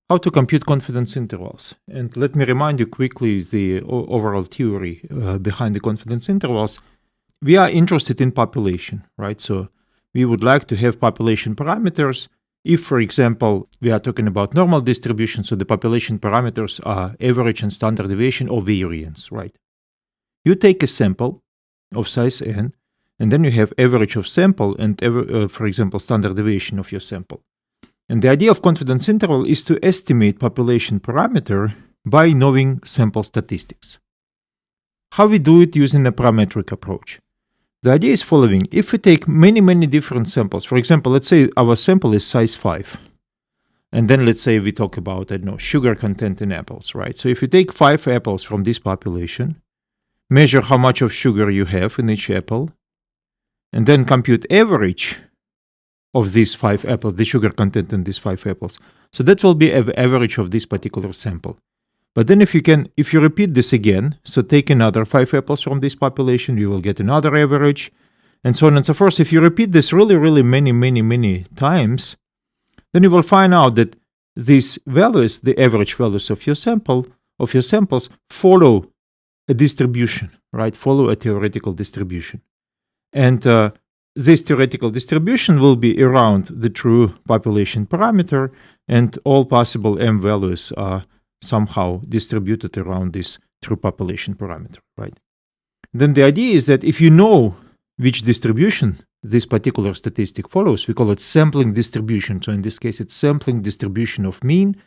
how to compute confidence intervals. And let me remind you quickly the overall theory behind the confidence intervals. We are interested in population, right? So we would like to have population parameters. If, for example, we are talking about normal distribution, so the population parameters are average and standard deviation or variance, right? You take a sample of size n, and then you have average of sample and, for example, standard deviation of your sample. And the idea of confidence interval is to estimate population parameter by knowing sample statistics. How we do it using a parametric approach. The idea is following. If we take many different samples, for example, let's say our sample is size 5. And then let's say we talk about, I don't know, sugar content in apples, right? So if you take 5 apples from this population, measure how much of sugar you have in each apple, and then compute average of these 5 apples, the sugar content in these 5 apples. So that will be an average of this particular sample. But then if you repeat this again, so take another 5 apples from this population, you will get another average, and so on and so forth. If you repeat this really many times, then you will find out that these values, the average values of your samples, follow a distribution, right? Follow a theoretical distribution. And this theoretical distribution will be around the true population parameter, and all possible m values are somehow distributed around this true population parameter, right? Then the idea is that if you know which distribution this particular statistic follows, we call it sampling distribution. So in this case, it's sampling distribution of mean,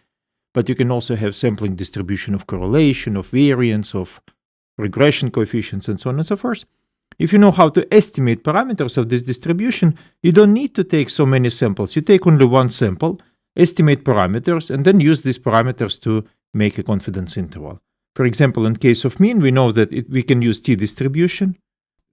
but you can also have sampling distribution of correlation, of variance, of regression coefficients, and so on and so forth. If you know how to estimate parameters of this distribution, you don't need to take so many samples. You take only one sample, estimate parameters, and then use these parameters to make a confidence interval. For example, in case of mean, we know that we can use t-distribution.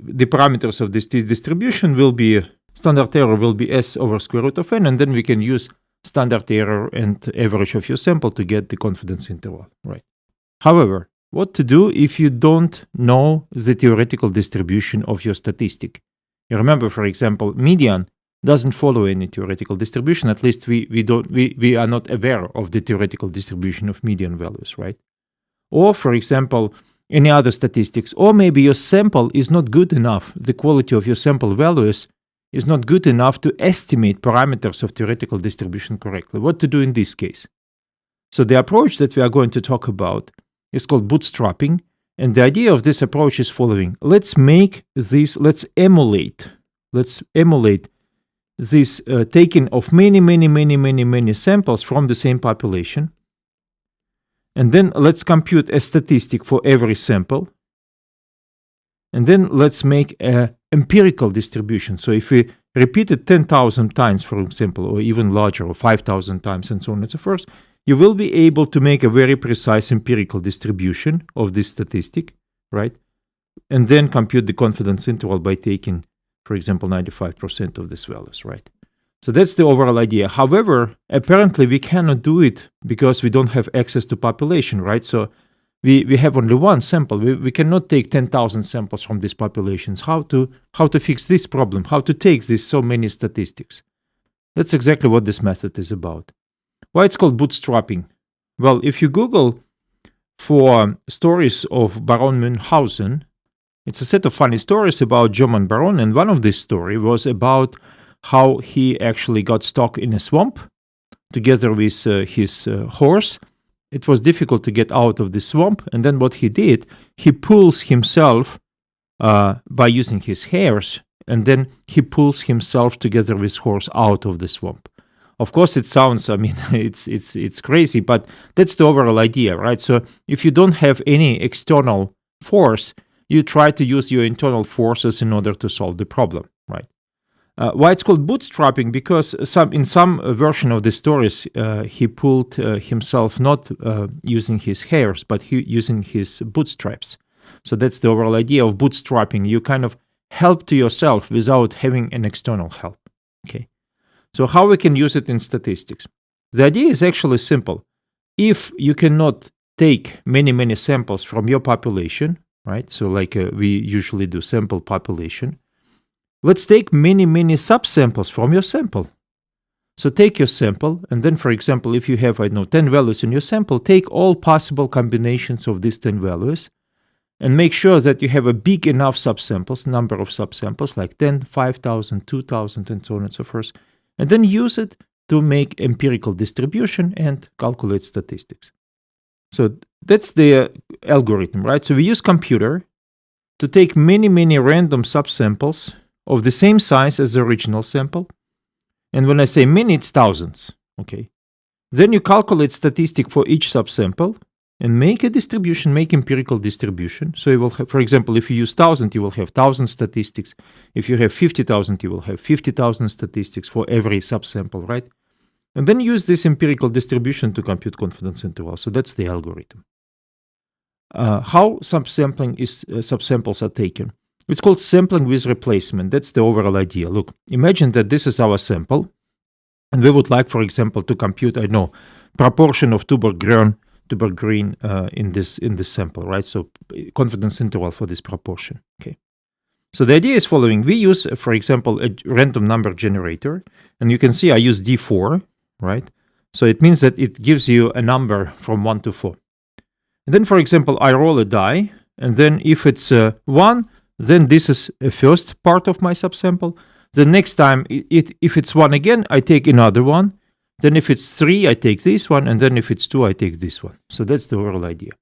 The parameters of this t-distribution will be, standard error will be s over square root of n, and then we can use standard error and average of your sample to get the confidence interval, right? However, what to do if you don't know the theoretical distribution of your statistic? You remember, for example, median doesn't follow any theoretical distribution. At least we are not aware of the theoretical distribution of median values, right? Or, for example, any other statistics, or maybe your sample is not good enough. The quality of your sample values is not good enough to estimate parameters of theoretical distribution correctly. What to do in this case? So the approach that we are going to talk about is called bootstrapping, and the idea of this approach is following. Let's emulate this taking of many samples from the same population, and then let's compute a statistic for every sample, and then let's make an empirical distribution. So if we repeat it 10,000 times, for example, or even larger, or 5,000 times, and so on and so forth, you will be able to make a very precise empirical distribution of this statistic, right? And then compute the confidence interval by taking, for example, 95% of these values, right? So that's the overall idea. However, apparently we cannot do it because we don't have access to population, right? So we have only one sample. We cannot take 10,000 samples from these populations. How to fix this problem? How to take these so many statistics? That's exactly what this method is about. Why it's called bootstrapping? Well, if you Google for stories of Baron Münchhausen, it's a set of funny stories about German Baron, and one of these stories was about how he actually got stuck in a swamp together with his horse. It was difficult to get out of the swamp, and then what he did, he pulls himself by using his hairs, and then he pulls himself together with his horse out of the swamp. Of course, it sounds, it's crazy, but that's the overall idea, right? So if you don't have any external force, you try to use your internal forces in order to solve the problem, right? Why it's called bootstrapping? Because in some version of the stories, he pulled himself not using his hairs, but using his bootstraps. So that's the overall idea of bootstrapping. You kind of help to yourself without having an external help, okay? So how we can use it in statistics? The idea is actually simple. If you cannot take many samples from your population, right? So like we usually do sample population, let's take many subsamples from your sample. So take your sample, and then, for example, if you have, 10 values in your sample, take all possible combinations of these 10 values, and make sure that you have a big enough subsamples, number of subsamples, like 10, 5,000, 2,000, and so on and so forth, and then use it to make empirical distribution and calculate statistics. So that's the algorithm, right? So we use computer to take many, many random subsamples of the same size as the original sample. And when I say many, it's thousands, okay? Then you calculate statistic for each subsample and make a distribution, make empirical distribution. So you will have, for example, if you use 1,000, you will have 1,000 statistics. If you have 50,000, you will have 50,000 statistics for every subsample, right? And then use this empirical distribution to compute confidence interval. So that's the algorithm. How subsamples are taken? It's called sampling with replacement. That's the overall idea. Look, imagine that this is our sample, and we would like, for example, to compute, proportion of tuber green in this sample, right? So confidence interval for this proportion. Okay. So the idea is following. We use, for example, a random number generator, and you can see I use D4, right? So it means that it gives you a number from 1 to 4. And then, for example, I roll a die, and then if it's 1, then this is a first part of my subsample. The next time, if it's 1 again, I take another one. Then if it's 3, I take this one, and then if it's 2, I take this one. So that's the overall idea.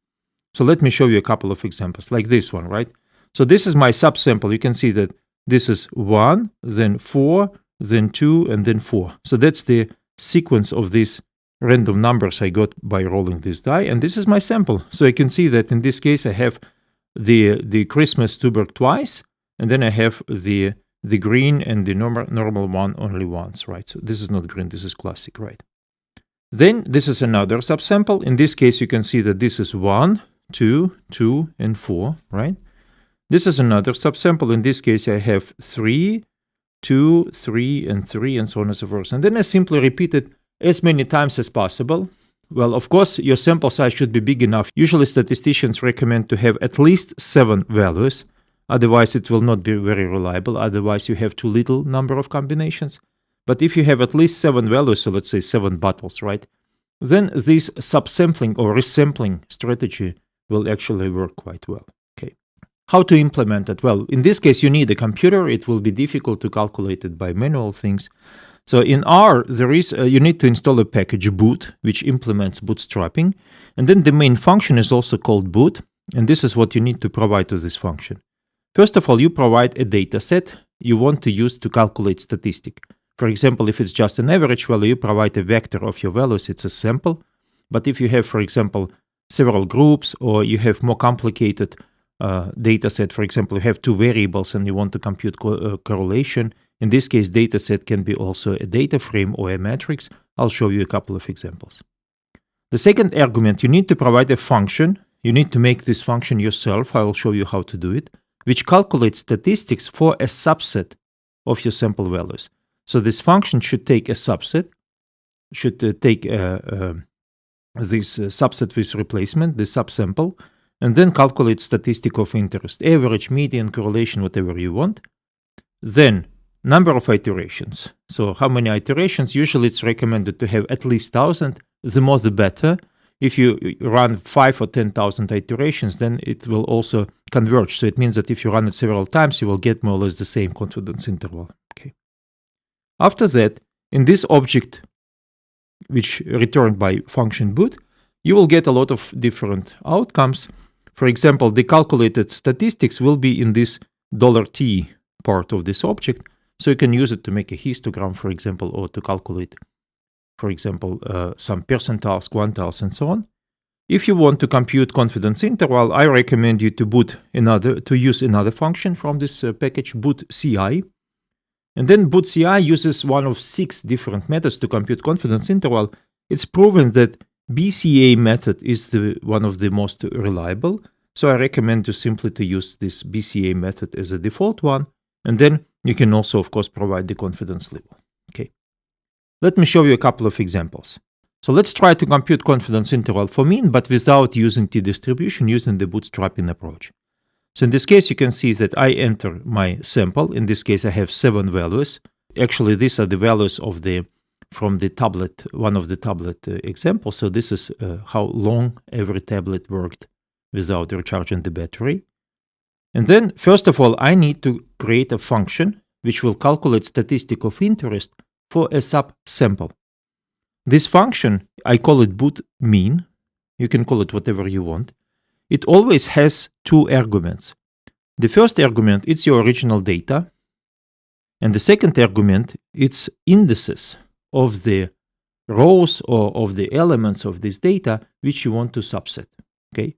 So let me show you a couple of examples, like this one, right? So this is my subsample. You can see that this is 1, then 4, then 2, and then 4. So that's the sequence of these random numbers I got by rolling this die, and this is my sample. So I can see that in this case I have the Christmas tuber twice, and then I have the green and the normal one only once, right? So this is not green, this is classic, right? Then this is another subsample. In this case you can see that this is 1, 2, 2, and 4, right? This is another subsample. In this case I have 3, 2, 3, and 3, and so on and so forth. And then I simply repeat it as many times as possible. Well, of course, your sample size should be big enough. Usually statisticians recommend to have at least 7 values. Otherwise, it will not be very reliable. Otherwise, you have too little number of combinations. But if you have at least 7 values, so let's say 7 bottles, right? Then this subsampling or resampling strategy will actually work quite well. Okay. How to implement it? Well, in this case, you need a computer. It will be difficult to calculate it by manual things. So in R, there is you need to install a package boot, which implements bootstrapping. And then the main function is also called boot. And this is what you need to provide to this function. First of all, you provide a data set you want to use to calculate statistic. For example, if it's just an average value, you provide a vector of your values. It's a sample. But if you have, for example, several groups, or you have more complicated data set, for example, you have 2 variables and you want to compute correlation, in this case, data set can be also a data frame or a matrix. I'll show you a couple of examples. The second argument, you need to provide a function. You need to make this function yourself. I will show you how to do it, which calculates statistics for a subset of your sample values. So this function should take a subset, should take this subset with replacement, the subsample, and then calculate statistic of interest, average, median, correlation, whatever you want. Then number of iterations. So how many iterations? Usually it's recommended to have at least 1,000. The more the better. If you run 5 or 10,000 iterations, then it will also converge. So it means that if you run it several times, you will get more or less the same confidence interval. Okay. After that, in this object, which returned by function boot, you will get a lot of different outcomes. For example, the calculated statistics will be in this $T part of this object. So you can use it to make a histogram, for example, or to calculate, for example, some percentiles, quantiles, and so on. If you want to compute confidence interval, I recommend you to use another function from this package, bootci. And then bootci uses one of 6 different methods to compute confidence interval. It's proven that BCA method is one of the most reliable. So I recommend to simply to use this BCA method as a default one. And then you can also, of course, provide the confidence level. Okay. Let me show you a couple of examples. So let's try to compute confidence interval for mean, but without using t-distribution, using the bootstrapping approach. So in this case, you can see that I enter my sample. In this case, I have 7 values. Actually, these are the values of the from the tablet, one of the tablet examples. So this is how long every tablet worked without recharging the battery. And then, first of all, I need to create a function which will calculate statistic of interest for a subsample. This function, I call it boot mean. You can call it whatever you want. It always has two arguments. The first argument, it's your original data. And the second argument, it's indices of the rows or of the elements of this data which you want to subset. Okay.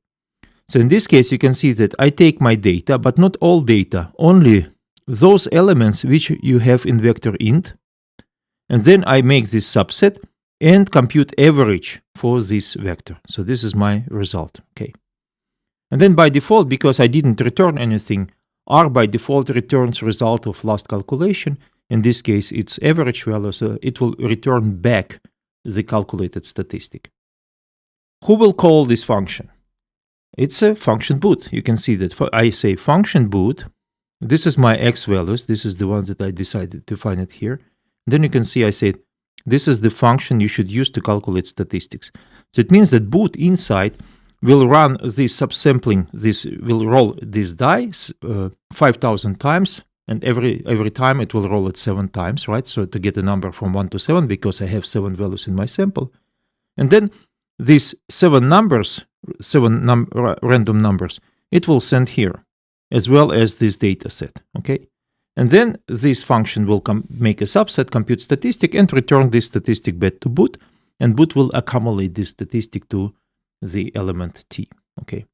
So in this case, you can see that I take my data, but not all data, only those elements which you have in vector int. And then I make this subset and compute average for this vector. So this is my result. Okay. And then by default, because I didn't return anything, R by default returns result of last calculation. In this case, it's average value, so it will return back the calculated statistic. Who will call this function? It's a function boot. You can see that I say function boot. This is my x values. This is the ones that I decided to define it here. Then you can see I said this is the function you should use to calculate statistics. So it means that boot inside will run this subsampling. This will roll this die 5,000 times, and every time it will roll it 7 times, right? So to get a number from 1 to 7, because I have 7 values in my sample, and then these 7 numbers. Random numbers, it will send here, as well as this data set, okay? And then this function will make a subset, compute statistic, and return this statistic back to boot, and boot will accumulate this statistic to the element t, okay?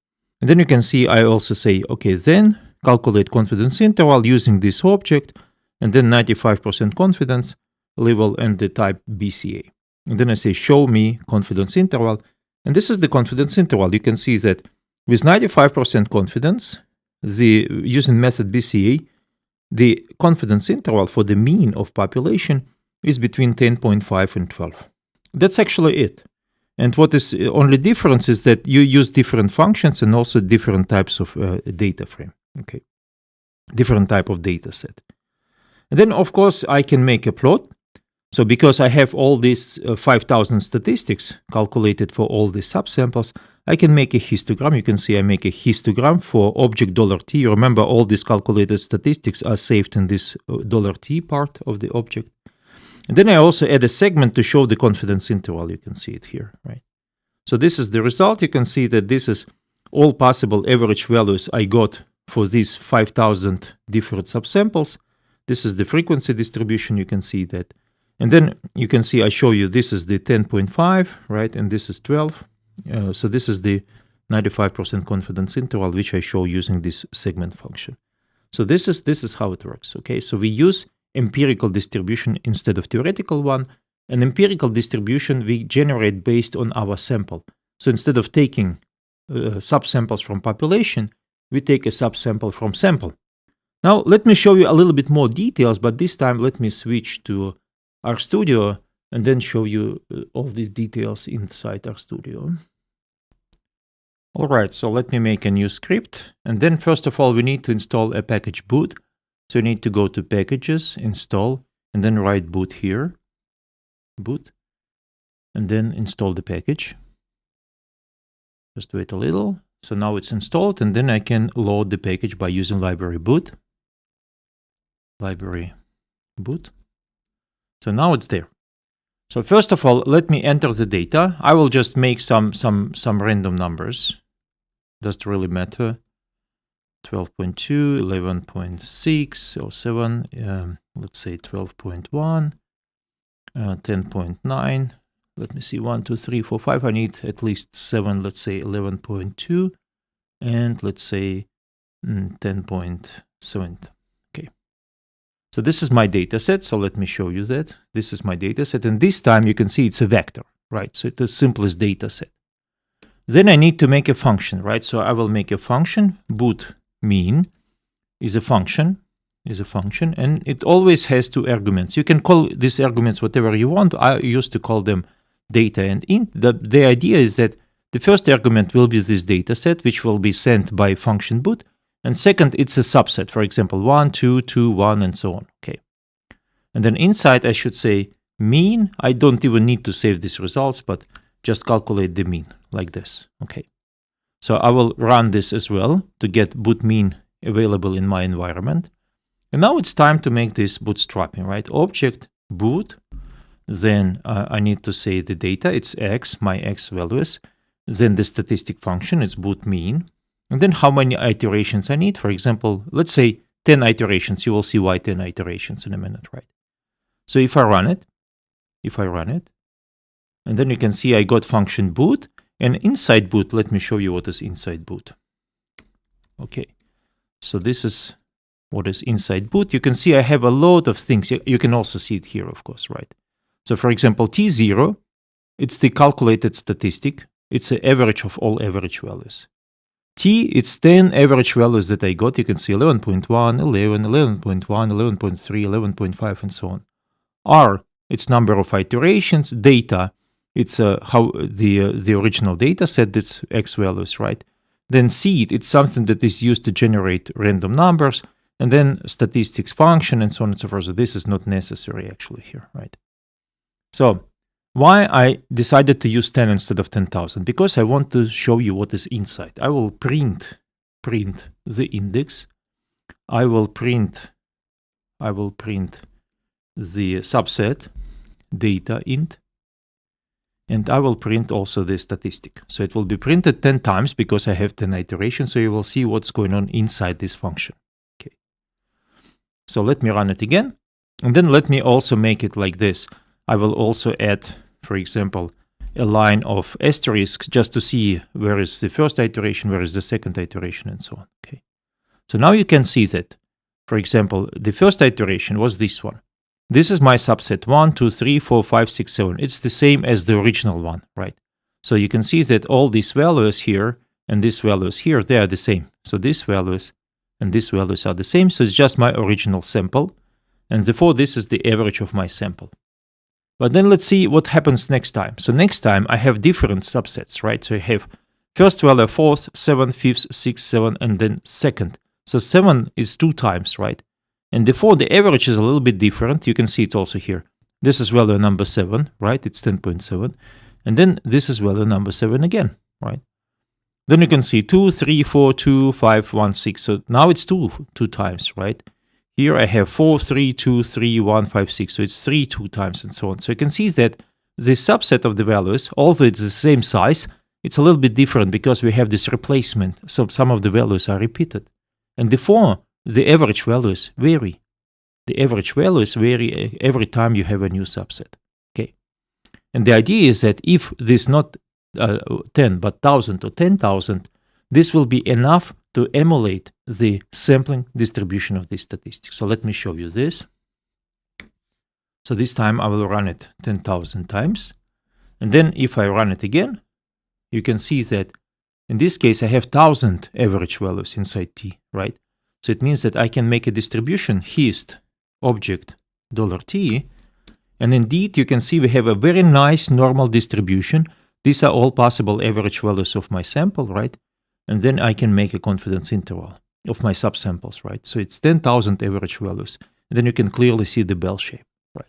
And then you can see I also say, okay, then calculate confidence interval using this object, and then 95% confidence level and the type BCA. And then I say, show me confidence interval. And this is the confidence interval. You can see that with 95% confidence, using method BCA, the confidence interval for the mean of population is between 10.5 and 12. That's actually it. And what is only difference is that you use different functions and also different types of data frame. Okay, different type of data set. And then, of course, I can make a plot. So because I have all these 5,000 statistics calculated for all these subsamples, I can make a histogram. You can see I make a histogram for object $t. Remember, all these calculated statistics are saved in this $t part of the object. And then I also add a segment to show the confidence interval. You can see it here, right? So this is the result. You can see that this is all possible average values I got for these 5,000 different subsamples. This is the frequency distribution. You can see that. And then you can see I show you this is the 10.5, right? And this is 12. So this is the 95% confidence interval, which I show using this segment function. So this is how it works, okay? So we use empirical distribution instead of theoretical one. An empirical distribution we generate based on our sample. So instead of taking subsamples from population, we take a subsample from sample. Now let me show you a little bit more details, but this time let me switch to RStudio and then show you all these details inside RStudio. All right, so let me make a new script. And then first of all, we need to install a package boot. So you need to go to packages, install, and then write boot here, boot, and then install the package. Just wait a little. So now it's installed, and then I can load the package by using library boot. Library boot. So now it's there. So first of all, let me enter the data. I will just make some random numbers. Doesn't really matter. 12.2, 11.6, or 7. Let's say 12.1, 10.9. Let me see, 1, 2, 3, 4, 5. I need at least 7. Let's say 11.2, and let's say 10.7. Okay. So this is my data set. So let me show you that. This is my data set. And this time you can see it's a vector, right? So it's the simplest data set. Then I need to make a function, right? So I will make a function. Boot mean is a function, and it always has 2 arguments. You can call these arguments whatever you want. I used to call them data and int. The idea is that the first argument will be this data set, which will be sent by function boot. And second, it's a subset, for example, 1, 2, 2, 1, and so on. Okay. And then inside, I should say mean. I don't even need to save these results, but just calculate the mean like this. Okay. So I will run this as well to get boot mean available in my environment. And now it's time to make this bootstrapping, right? Object boot. Then I need to say the data. It's x, my x values. Then the statistic function, it's boot mean. And then how many iterations I need. For example, let's say 10 iterations. You will see why 10 iterations in a minute, right? So if I run it, and then you can see I got function boot, and inside boot, let me show you what is inside boot. Okay, so this is what is inside boot. You can see I have a lot of things. You can also see it here, of course, right? So for example, T0, it's the calculated statistic. It's an average of all average values. T, it's 10 average values that I got. You can see 11.1, 11, 11.1, 11.3, 11.5, and so on. R, it's number of iterations. Data, it's how the original data set, it's X values, right? Then seed, it's something that is used to generate random numbers. And then statistics function and so on and so forth. So this is not necessary actually here, right? So why I decided to use 10 instead of 10,000? Because I want to show you what is inside. I will print the index. I will print the subset data int, and I will print also the statistic. So it will be printed 10 times because I have 10 iterations. So you will see what's going on inside this function. Okay. So let me run it again, and then let me also make it like this. I will also add, for example, a line of asterisks just to see where is the first iteration, where is the second iteration, and so on. Okay. So now you can see that, for example, the first iteration was this one. This is my subset 1, 2, 3, 4, 5, 6, 7. It's the same as the original one, right? So you can see that all these values here and these values here, they are the same. So these values and these values are the same. So it's just my original sample. And therefore, this is the average of my sample. But then let's see what happens next time. So next time I have different subsets, right? So I have first value 4th, 7th, 5th, 6th, 7th, and then second. So 7 is 2 times, right? And therefore the average is a little bit different. You can see it also here. This is value number 7, right? It's 10.7. And then this is value number 7 again, right? Then you can see 2, 3, 4, 2, 5, 1, 6. So now it's 2 times, right? Here I have 4, 3, 2, 3, 1, 5, 6. So it's 3 2 times and so on. So you can see that the subset of the values, although it's the same size, it's a little bit different because we have this replacement. So some of the values are repeated. And therefore, the average values vary. The average values vary every time you have a new subset. Okay. And the idea is that if this not 10 but 1,000 or 10,000, this will be enough to emulate the sampling distribution of these statistics. So let me show you this. So this time I will run it 10,000 times. And then if I run it again, you can see that in this case I have 1,000 average values inside T, right? So it means that I can make a distribution hist object $T. And indeed, you can see we have a very nice normal distribution. These are all possible average values of my sample, right? And then I can make a confidence interval of my subsamples, right? So it's 10,000 average values. And then you can clearly see the bell shape, right?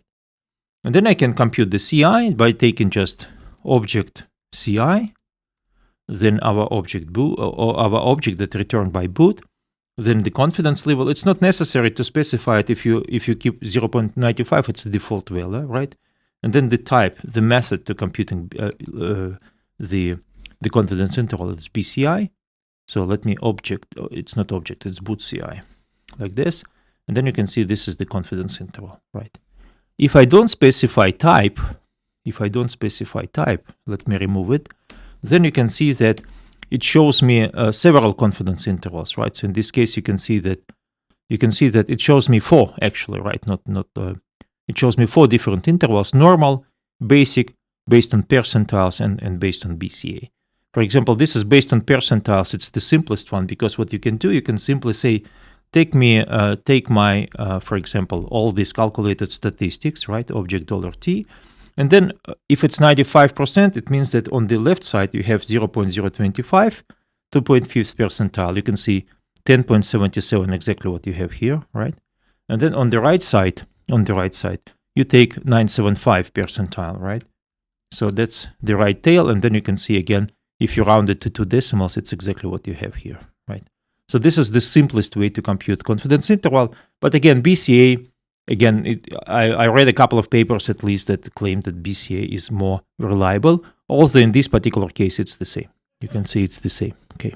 And then I can compute the CI by taking just object CI, then our object boot, or our object that returned by boot, then the confidence level. It's not necessary to specify it. If you keep 0.95, it's the default value, right? And then the type, the method to computing the confidence interval is BCI. So let me it's not object, it's boot CI, like this. And then you can see this is the confidence interval, right? If I don't specify type, let me remove it. Then you can see that it shows me several confidence intervals, right? So in this case, you can see that it shows me 4 actually, right? It shows me 4 different intervals: normal, basic, based on percentiles, and based on BCA. For example, this is based on percentiles. It's the simplest one because what you can do, you can simply say, take my, for example, all these calculated statistics, right? Object $T. And then if it's 95%, it means that on the left side, you have 0.025, 2.5th percentile. You can see 10.77, exactly what you have here, right? And then on the right side, you take 975 percentile, right? So that's the right tail, and then you can see again, if you round it to 2 decimals, it's exactly what you have here, right? So this is the simplest way to compute confidence interval. But again, BCA, again, I read a couple of papers at least that claim that BCA is more reliable. Also, in this particular case, it's the same. You can see it's the same, okay.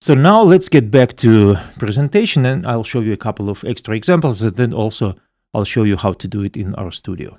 So now let's get back to presentation, and I'll show you a couple of extra examples, and then also I'll show you how to do it in RStudio.